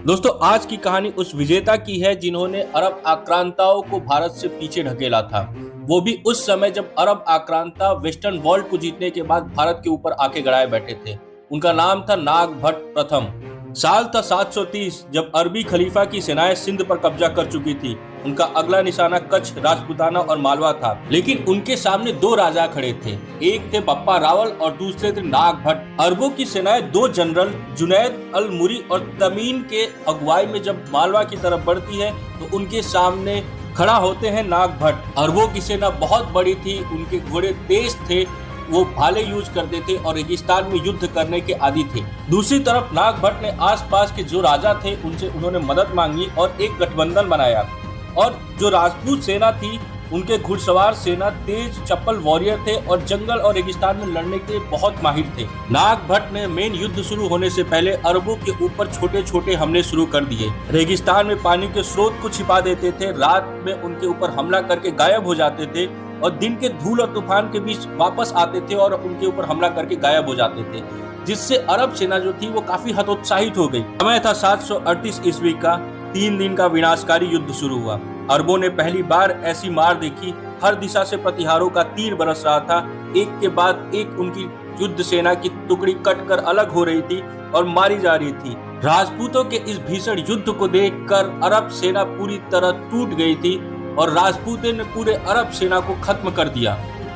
दोस्तों, आज की कहानी उस विजेता की है जिन्होंने अरब आक्रांताओं को भारत से पीछे ढकेला था। वो भी उस समय जब अरब आक्रांता वेस्टर्न वर्ल्ड को जीतने के बाद भारत के ऊपर आके गड़ाए बैठे थे। उनका नाम था नागभट्ट प्रथम। साल था 730 जब अरबी खलीफा की सेनाएं सिंध पर कब्जा कर चुकी थी। उनका अगला निशाना कच्छ, राजपूताना और मालवा था, लेकिन उनके सामने दो राजा खड़े थे। एक थे बप्पा रावल और दूसरे थे नागभट्ट। अरबों की सेनाएं दो जनरल जुनैद अल मुरी और तमीन के अगुवाई में जब मालवा की तरफ बढ़ती है तो उनके सामने खड़ा होते हैं नागभट्ट। अरबों की सेना बहुत बड़ी थी, उनके घोड़े तेज थे, वो भाले यूज करते थे और रेगिस्तान में युद्ध करने के आदी थे। दूसरी तरफ नागभट्ट ने आसपास के जो राजा थे उनसे उन्होंने मदद मांगी और एक गठबंधन बनाया। और जो राजपूत सेना थी उनके घुड़सवार सेना तेज चप्पल वॉरियर थे और जंगल और रेगिस्तान में लड़ने के बहुत माहिर थे। नागभट्ट ने मेन युद्ध शुरू होने से पहले अरबों के ऊपर छोटे छोटे हमले शुरू कर दिए। रेगिस्तान में पानी के स्रोत को छिपा देते थे, रात में उनके ऊपर हमला करके गायब हो जाते थे और दिन के धूल और तूफान के बीच वापस आते थे और उनके ऊपर हमला करके गायब हो जाते थे, जिससे अरब सेना जो थी वो काफी हतोत्साहित हो गई। समय था 738 ईस्वी का। 3 दिन का विनाशकारी युद्ध शुरू हुआ। अरबों ने पहली बार ऐसी मार देखी। हर दिशा से प्रतिहारों का तीर बरस रहा था। एक के बाद एक उनकी युद्ध सेना की टुकड़ी कटकर अलग हो रही थी और मारी जा रही थी। राजपूतों के इस भीषण युद्ध को देखकर अरब सेना पूरी तरह टूट गई थी और राजपूतों ने पूरे अरब सेना को खत्म कर दिया।